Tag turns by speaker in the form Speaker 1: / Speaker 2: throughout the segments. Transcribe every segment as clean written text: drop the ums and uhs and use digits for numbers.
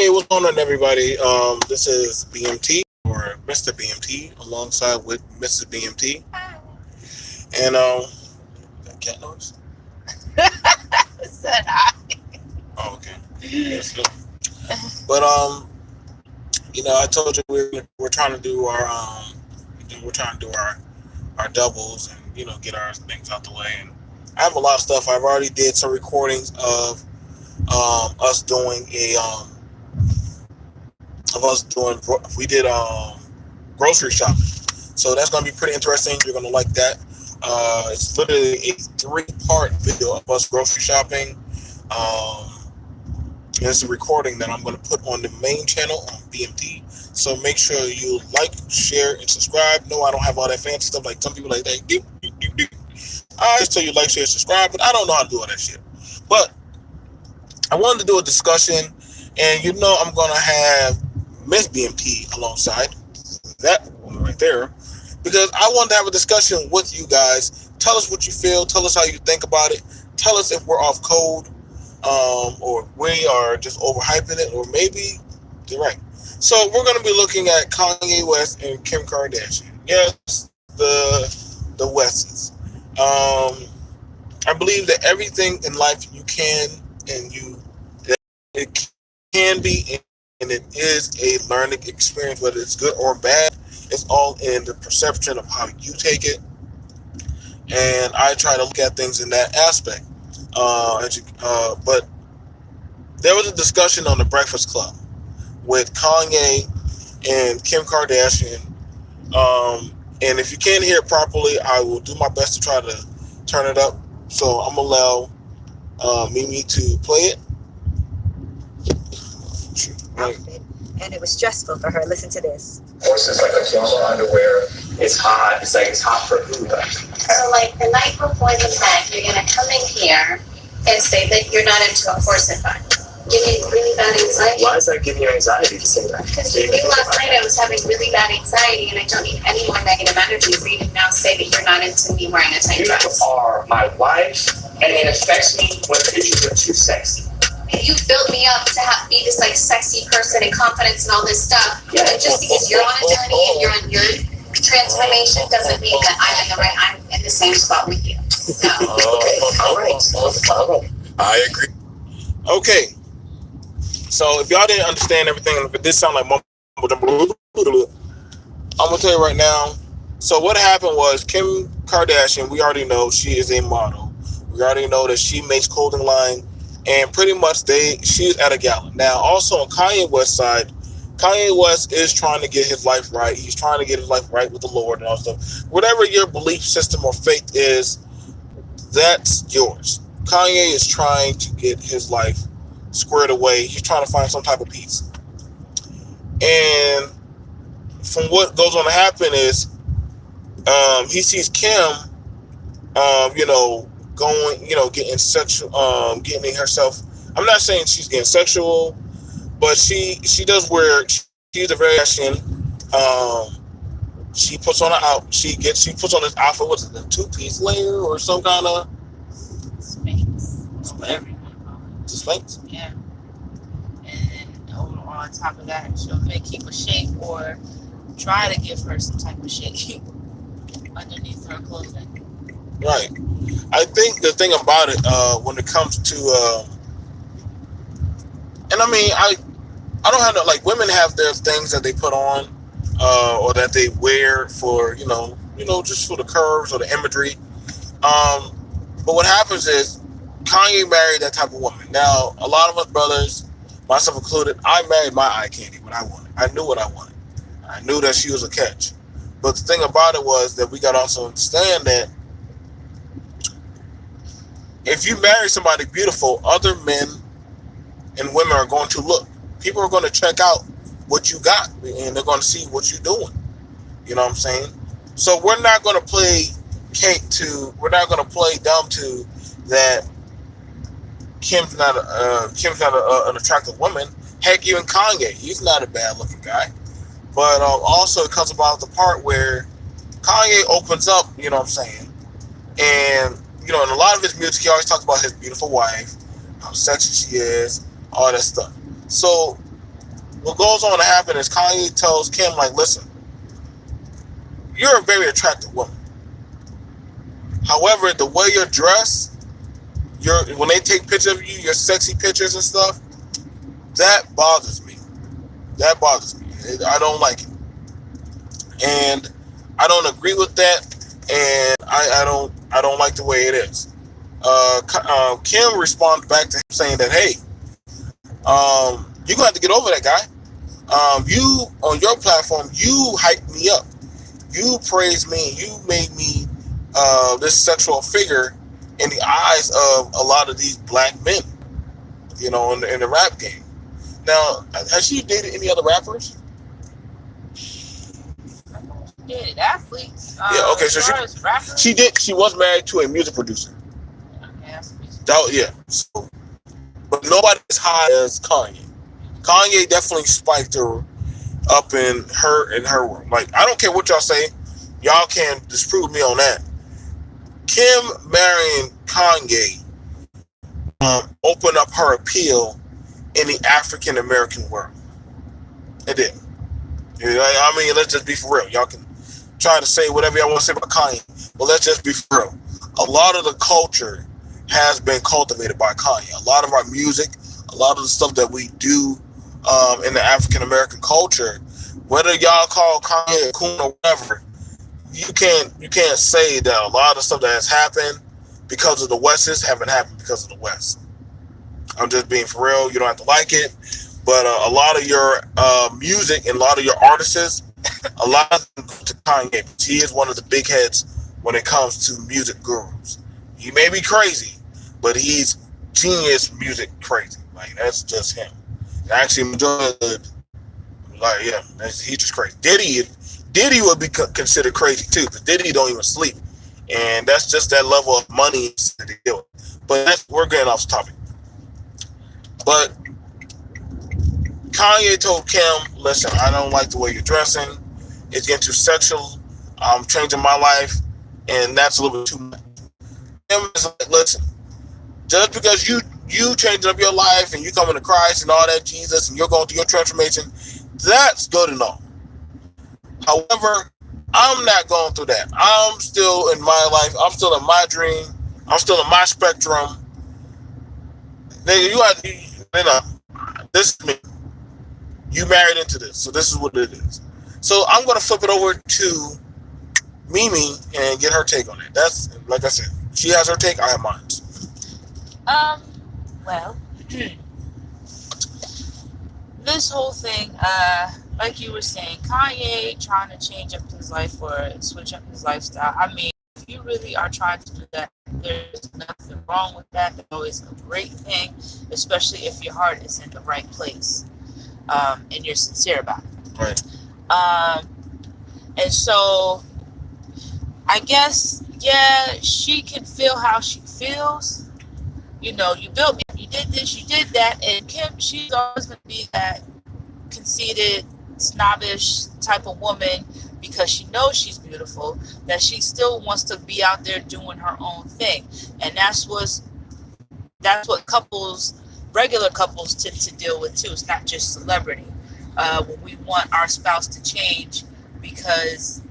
Speaker 1: Hey, what's going on, everybody? This is BMT or Mr. BMT alongside with Mrs. BMT, and that cat noise.
Speaker 2: Said I.
Speaker 1: Oh, okay. Yes, but I told you we're trying to do we're trying to do our doubles and get our things out the way. And I have a lot of stuff. I've already did some recordings of us doing we did grocery shopping. So that's going to be pretty interesting. You're going to like that. It's literally a 3-part video of us grocery shopping. It's a recording that I'm going to put on the main channel on BMT. So make sure you like, share, and subscribe. No, I don't have all that fancy stuff like some people like that. I just tell you like, share, subscribe, but I don't know how to do all that shit. But I wanted to do a discussion, and I'm going to have Miss BMT alongside that woman right there, because I wanted to have a discussion with you guys. Tell us what you feel. Tell us how you think about it. Tell us if we're off code, or we are just overhyping it, or maybe you're right. So we're going to be looking at Kanye West and Kim Kardashian. Yes, the Wests. I believe that everything in life you can and it can be, and it is a learning experience, whether it's good or bad. It's all in the perception of how you take it, and I try to look at things in that aspect. But there was a discussion on the Breakfast Club with Kanye and Kim Kardashian. And if you can't hear it properly, I will do my best to try to turn it up. So I'm going to allow Mimi to play it.
Speaker 3: Outfit, and it was stressful for her. Listen to this.
Speaker 4: Horses like a formal underwear. It's hot. It's hot for who?
Speaker 5: So like the night before the event, you're gonna come in here and say that you're not into a corset bun. Give me really bad anxiety.
Speaker 4: Why is that giving you anxiety to say that?
Speaker 5: Because you knew last night I was having really bad anxiety, and I don't need any more negative energy for you to now say that you're not into me wearing a tight dress.
Speaker 4: You are my wife, and it affects me when pictures are too sexy.
Speaker 5: And you built me up to be this like sexy person and confidence and all this stuff. Yeah. And just because you're on a journey and you're on your transformation doesn't mean that I'm in the same spot with you. So.
Speaker 4: Okay, all right.
Speaker 1: I agree. Okay. So if y'all didn't understand everything, if it did sound like mumble jumble, I'm gonna tell you right now. So what happened was Kim Kardashian, we already know she is a model. We already know that she makes clothing line, and pretty much she's at a gala. Now also on Kanye West's side, Kanye West is trying to get his life right. He's trying to get his life right with the Lord and all stuff. Whatever your belief system or faith is, that's yours. Kanye is trying to get his life squared away. He's trying to find some type of peace. And from what goes on to happen is he sees Kim getting sexual, getting herself. I'm not saying she's getting sexual, but she does wear. She's a very fashion. She puts on she puts on this outfit. What's it? A 2-piece layer or some kind of
Speaker 2: Spanx. Whatever you want to call it.
Speaker 1: Spanx.
Speaker 2: Yeah. And on top of that, she'll keep a shape or try to give her some type of shape underneath her clothing.
Speaker 1: Right. I think the thing about it, when it comes to, and I mean, I don't have women have their things that they put on, or that they wear for, just for the curves or the imagery. But what happens is Kanye married that type of woman. Now, a lot of us brothers, myself included, I married my eye candy when I wanted. I knew what I wanted. I knew that she was a catch. But the thing about it was that we got to also understand that if you marry somebody beautiful, other men and women are going to look. People are going to check out what you got, and they're going to see what you're doing. You know what I'm saying? So we're not going to play we're not going to play dumb to that Kim's not an attractive woman. Heck, even Kanye, he's not a bad looking guy. But also it comes about the part where Kanye opens up, you know what I'm saying? And, in a lot of his music, he always talks about his beautiful wife, how sexy she is, all that stuff. So what goes on to happen is Kanye tells Kim, like, listen, you're a very attractive woman. However, the way you're dressed, when they take pictures of you, your sexy pictures and stuff, that bothers me. That bothers me. I don't like it. And I don't agree with that. And I don't like the way it is. Kim responded back to him saying that, hey, you're gonna have to get over that, guy. You on your platform, you hyped me up. You praised me. You made me this sexual figure in the eyes of a lot of these black men, you know, in the rap game. Now, has she dated any other rappers?
Speaker 2: Dated athletes.
Speaker 1: Yeah, okay, so she did. She was married to a music producer. Yeah. So, but nobody as high as Kanye. Kanye definitely spiked her up in her world. Like, I don't care what y'all say, y'all can't disprove me on that. Kim marrying Kanye opened up her appeal in the African American world. It did. I mean, let's just be for real. Y'all can try to say whatever y'all want to say about Kanye, but let's just be for real. A lot of the culture has been cultivated by Kanye. A lot of our music, a lot of the stuff that we do in the African American culture, whether y'all call Kanye a coon or whatever, you can't say that a lot of stuff that has happened because of the West haven't happened because of the West. I'm just being for real. You don't have to like it, but a lot of your music and a lot of your artists, a lot of them go to Kanye. He is one of the big heads when it comes to music gurus. He may be crazy, but he's genius music crazy. Like, that's just him. Actually, majority of the, like, yeah, he's just crazy. Diddy would be considered crazy too, because Diddy don't even sleep, and that's just that level of money that they deal with. But we're getting off topic. But Kanye told Kim, listen, I don't like the way you're dressing. It's getting too sexual. I'm changing my life, and that's a little bit too much. Kim is like, listen, just because you changing up your life and you coming to Christ and all that, Jesus, and you're going through your transformation, that's good enough. However, I'm not going through that. I'm still in my life. I'm still in my dream. I'm still in my spectrum. Nigga, this is me. You married into this, so this is what it is. So I'm going to flip it over to Mimi and get her take on it. That's, like I said, she has her take, I have mine.
Speaker 2: Well, this whole thing, like you were saying, Kanye trying to change up his life or switch up his lifestyle. I mean, if you really are trying to do that, there's nothing wrong with that. That's always a great thing, especially if your heart is in the right place, and you're sincere about it.
Speaker 1: Right.
Speaker 2: And so, I guess, yeah, she can feel how she feels. You know, you built me, you did this, you did that, and Kim, she's always going to be that conceited, snobbish type of woman because she knows she's beautiful, that she still wants to be out there doing her own thing. And that's what regular couples tend to deal with too. It's not just celebrity. When we want our spouse to change because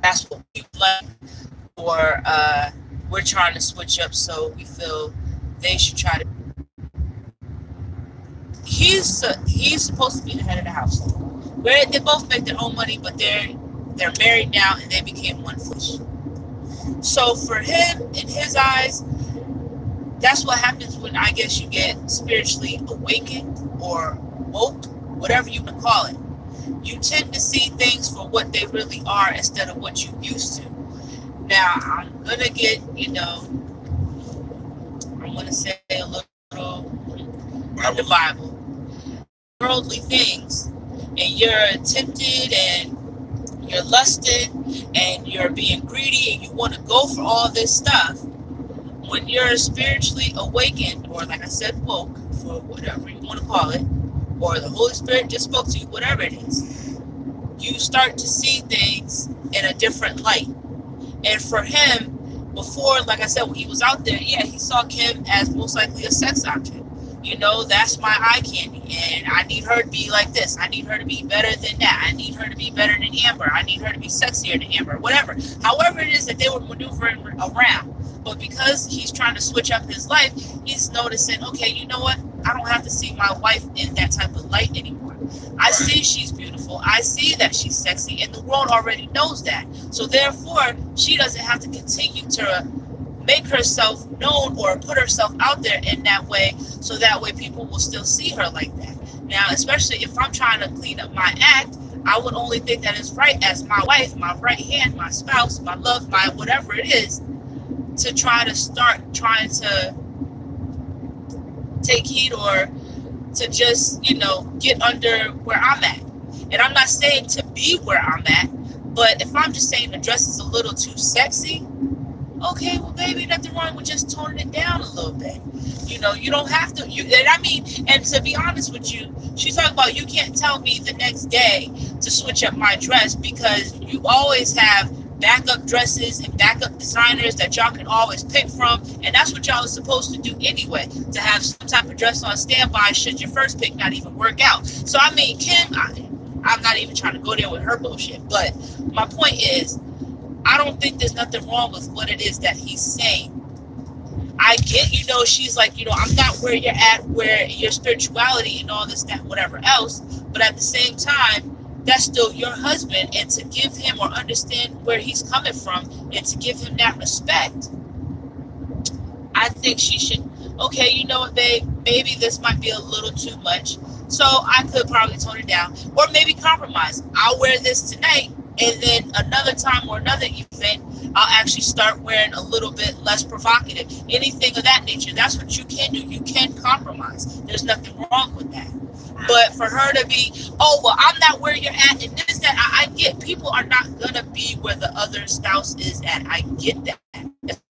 Speaker 2: that's what we like, or we're trying to switch up, so we feel they should try to. He's supposed to be the head of the household. Where they both make their own money, but they're married now and they became one flesh. So for him, in his eyes, that's what happens when, I guess, you get spiritually awakened or woke, whatever you want to call it. You tend to see things for what they really are instead of what you used to. Now, I'm going to get, I'm going to say a little in the Bible. Worldly things, and you're tempted and you're lusted and you're being greedy and you want to go for all this stuff. When you're spiritually awakened, or like I said, woke, for whatever you want to call it, or the Holy Spirit just spoke to you, whatever it is, you start to see things in a different light. And for him, before, like I said, when he was out there, yeah, he saw Kim as most likely a sex object. You know, that's my eye candy, and I need her to be like this. I need her to be better than that. I need her to be better than Amber. I need her to be sexier than Amber. Whatever. However it is that they were maneuvering around. But because he's trying to switch up his life, he's noticing, okay, you know what? I don't have to see my wife in that type of light anymore. I see she's beautiful. I see that she's sexy, and the world already knows that. So therefore, she doesn't have to continue to make herself known or put herself out there in that way, so that way people will still see her like that. Now, especially if I'm trying to clean up my act, I would only think that it's right as my wife, my right hand, my spouse, my love, my whatever it is, to try to start trying to take heed or to just, you know, get under where I'm at. And I'm not saying to be where I'm at, but if I'm just saying the dress is a little too sexy, okay, well, baby, nothing wrong with just toning it down a little bit. You know, you don't have to. And to be honest with you, she's talking about you can't tell me the next day to switch up my dress, because you always have backup dresses and backup designers that y'all can always pick from, and that's what y'all are supposed to do anyway, to have some type of dress on standby should your first pick not even work out. So I mean, Kim, I'm not even trying to go there with her bullshit, but my point is, I don't think there's nothing wrong with what it is that he's saying. I get, you know, she's like, you know, I'm not where you're at, where your spirituality and all this, that, whatever else, but at the same time, that's still your husband, and to give him or understand where he's coming from and to give him that respect, I think she should, okay, you know what, babe, maybe this might be a little too much, so I could probably tone it down, or maybe compromise. I'll wear this tonight, and then another time or another event, I'll actually start wearing a little bit less provocative, anything of that nature. That's what you can do. You can compromise. There's nothing wrong with that. But for her to be, oh, well, I'm not where you're at, and this, that, I get people are not going to be where the other spouse is at. I get that,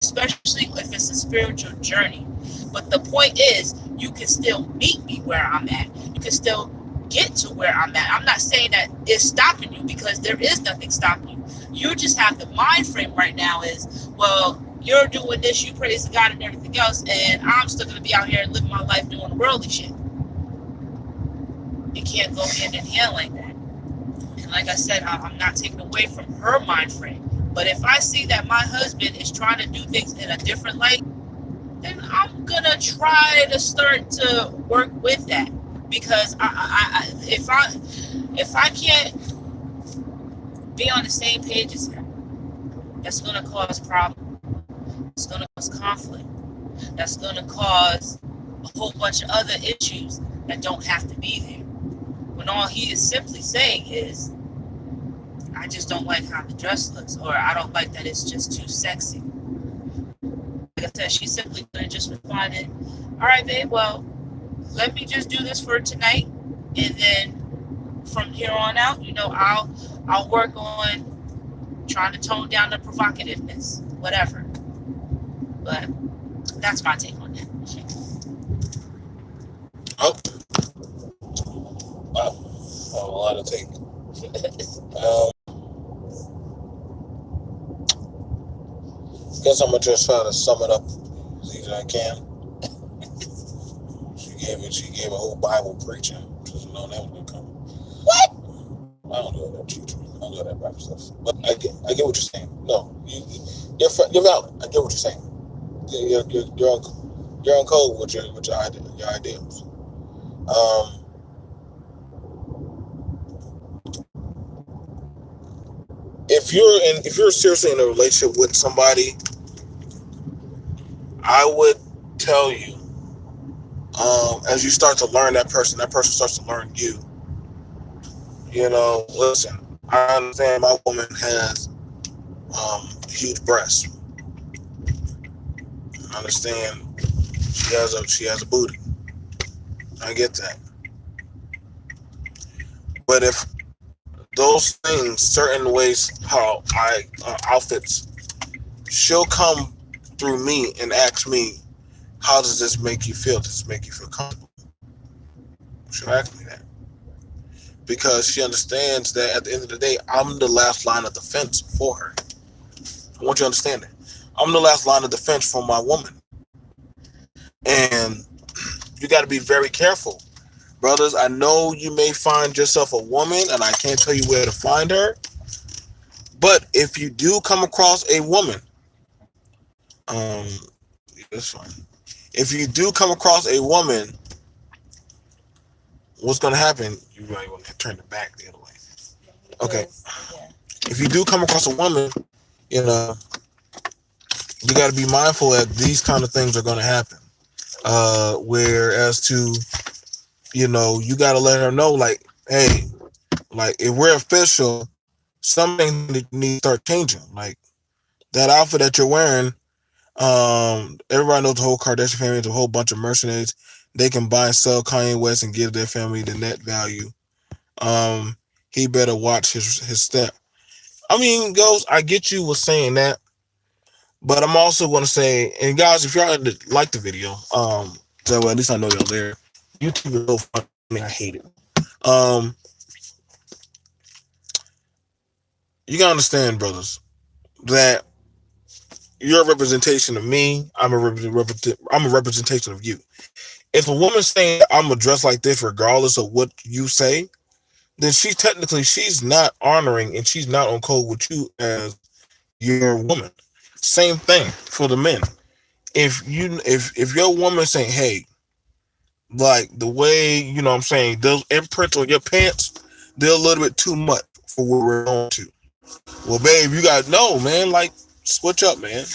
Speaker 2: especially if it's a spiritual journey. But the point is, you can still meet me where I'm at. You can still get to where I'm at. I'm not saying that it's stopping you, because there is nothing stopping you. You just have the mind frame right now is, well, you're doing this, you praise God and everything else, and I'm still going to be out here and living my life doing worldly shit. It can't go hand in hand like that. And like I said, I'm not taking away from her mind frame. But if I see that my husband is trying to do things in a different light, then I'm going to try to start to work with that. Because if I can't be on the same page as him, that's going to cause problems. It's going to cause conflict. That's going to cause a whole bunch of other issues that don't have to be there. When all he is simply saying is, I just don't like how the dress looks, or I don't like that it's just too sexy. Like I said, she's simply going to just respond, all right, babe, well, let me just do this for tonight, and then from here on out, you know, I'll work on trying to tone down the provocativeness, whatever. But that's my take on that.
Speaker 1: Oh, wow, a lot of take. Guess I'm gonna just try to sum it up as easy as I can. She gave a whole Bible preaching, because you know that was gonna come. What? I don't know that teacher. I don't know that Bible stuff. But I get what you're saying. No, you're valid. I get what you're saying. You're on code with your ideals. If you're seriously in a relationship with somebody, I would tell you, as you start to learn that person starts to learn you. You know, listen, I understand my woman has huge breasts. I understand she has a booty. I get that. But if those things, certain ways how I outfits, she'll come through me and ask me, how does this make you feel? Does this make you feel comfortable? She'll ask me that. Because she understands that at the end of the day, I'm the last line of defense for her. I want you to understand that. I'm the last line of defense for my woman. And You got to be very careful. Brothers, I know you may find yourself a woman, and I can't tell you where to find her. But if you do come across a woman, um, that's fine. If you do come across a woman, what's going to happen? You might want to turn it back the other way. Okay.
Speaker 2: Yeah.
Speaker 1: If you do come across a woman, you know, you got to be mindful that these kind of things are going to happen. Whereas to, you know, you got to let her know, like, hey, like, if we're official, something that you need to start changing. Like, that outfit that you're wearing, everybody knows the whole Kardashian family is a whole bunch of mercenaries. They can buy and sell Kanye West and give their family the net value. He better watch his step. I mean, Ghost, I get you with saying that, but I'm also going to say, and guys, if y'all like the video, so well, at least I know y'all there. YouTube is so funny. I hate it. You gotta understand, brothers, that you're a representation of me. I'm a representation of you. If a woman's saying I'm gonna dress like this regardless of what you say, then she's not honoring and she's not on code with you as your woman. Same thing for the men. If your woman saying, hey, like the way, you know what I'm saying, those imprints on your pants, they're a little bit too much for what we're on to. Well, babe, you gotta know, man, like, switch up, man.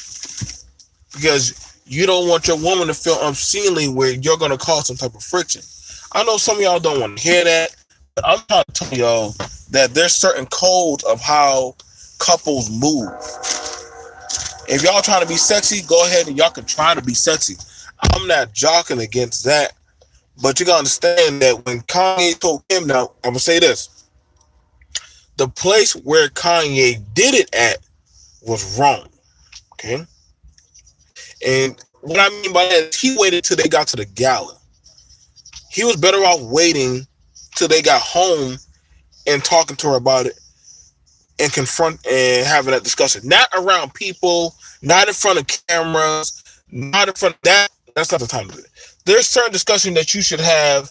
Speaker 1: Because you don't want your woman to feel unseemly where you're gonna cause some type of friction. I know some of y'all don't want to hear that, but I'm trying to tell y'all that there's certain codes of how couples move. If y'all trying to be sexy, go ahead and y'all can try to be sexy. I'm not joking against that, but you gotta understand that when Kanye told Kim, now I'm gonna say this: the place where Kanye did it at was wrong. Okay, and what I mean by that is he waited till they got to the gala. He was better off waiting till they got home and talking to her about it and confront and having that discussion. Not around people, not in front of cameras, not in front of that. That's not the time to do it. There's certain discussion that you should have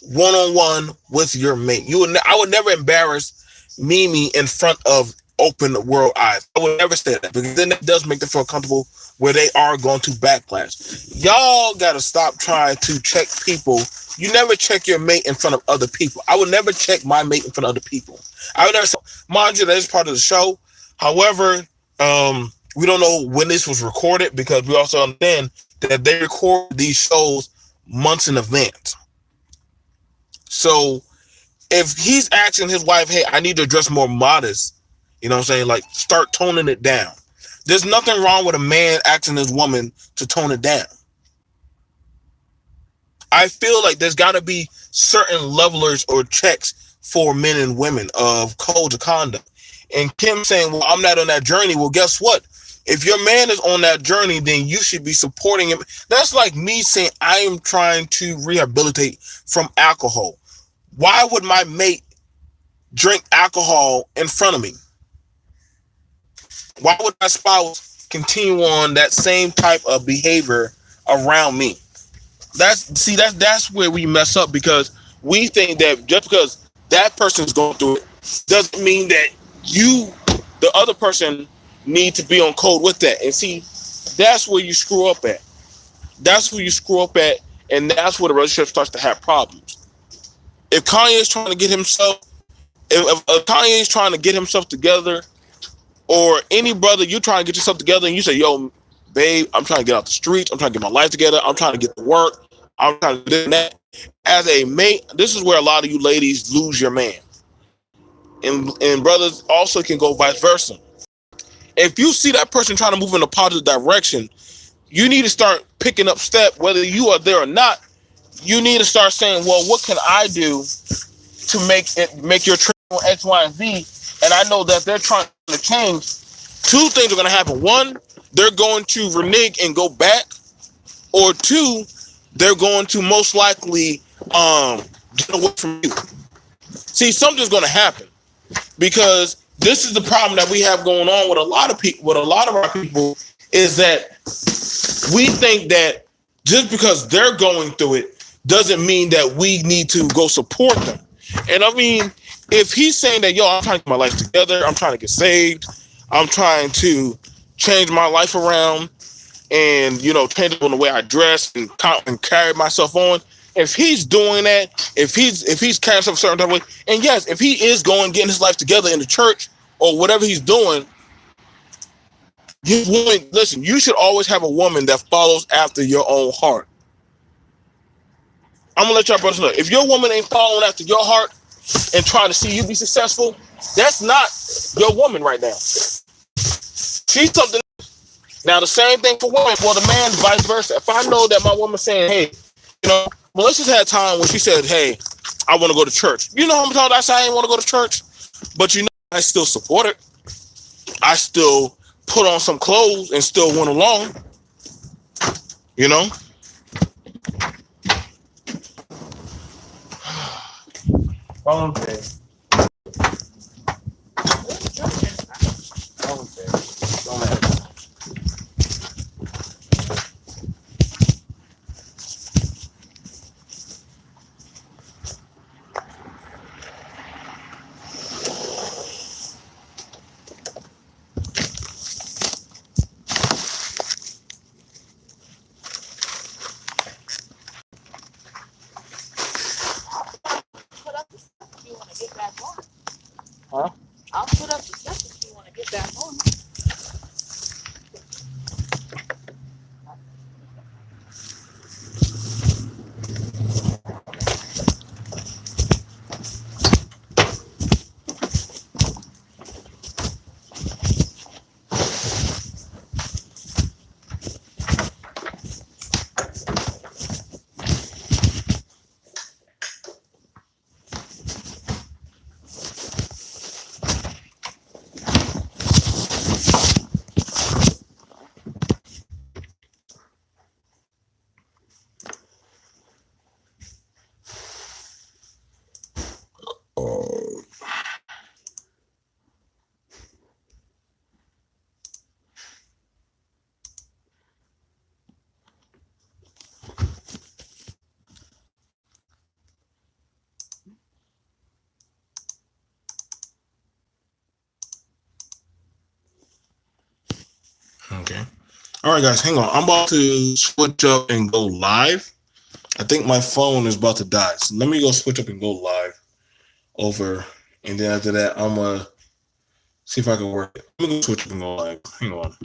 Speaker 1: one-on-one with your mate. I would never embarrass Mimi in front of open world eyes. I would never say that, because then it does make them feel comfortable where they are going to backlash. Y'all got to stop trying to check people. You never check your mate in front of other people. I would never check my mate in front of other people. I would never say, mind you, that is part of the show. However, we don't know when this was recorded, because we also understand that they record these shows months in advance. So if he's asking his wife, hey, I need to dress more modest, you know what I'm saying? Like, start toning it down. There's nothing wrong with a man asking his woman to tone it down. I feel like there's got to be certain levelers or checks for men and women of codes of conduct. And Kim saying, well, I'm not on that journey. Well, guess what? If your man is on that journey, then you should be supporting him. That's like me saying I am trying to rehabilitate from alcohol. Why would my mate drink alcohol in front of me? Why would my spouse continue on that same type of behavior around me? That's where we mess up, because we think that just because that person's going through it doesn't mean that you, the other person, need to be on code with that. And see, that's where you screw up at. That's where you screw up at, and that's where the relationship starts to have problems. If Kanye is trying to get himself, if Kanye is trying to get himself together, or any brother, you trying to get yourself together, and you say, yo, babe, I'm trying to get out the streets, I'm trying to get my life together, I'm trying to get to work, I'm trying to do this and that. As a mate, this is where a lot of you ladies lose your man. And brothers also can go vice versa. If you see that person trying to move in a positive direction, you need to start picking up step, whether you are there or not. You need to start saying, well, what can I do to make your trip on X, Y, and Z? And I know that they're trying to change. Two things are going to happen. One, they're going to renege and go back. Or two, they're going to most likely get away from you. See, something's going to happen, because this is the problem that we have going on with a lot of people. With a lot of our people, is that we think that just because they're going through it doesn't mean that we need to go support them. And I mean, if he's saying that, yo, I'm trying to get my life together, I'm trying to get saved, I'm trying to change my life around, and change on the way I dress and carry myself on. If he's doing that, if he's carrying himself a certain type of way, and yes, if he is going getting his life together in the church or whatever he's doing, his woman, listen, you should always have a woman that follows after your own heart. I'm gonna let y'all brothers know. If your woman ain't following after your heart and trying to see you be successful, that's not your woman right now. She's something. Now the same thing for women, for the man, vice versa. If I know that my woman's saying, hey, Melissa had a time when she said, hey, I want to go to church. You know how many times I said I didn't want to go to church? But I still support it. I still put on some clothes and still went along. Okay. Huh?
Speaker 2: I'll put up the stuff if you want to get back on.
Speaker 1: Okay. All right, guys, hang on. I'm about to switch up and go live. I think my phone is about to die. So let me go switch up and go live over. And then after that, I'm going to see if I can work it. Let me go switch up and go live. Hang on.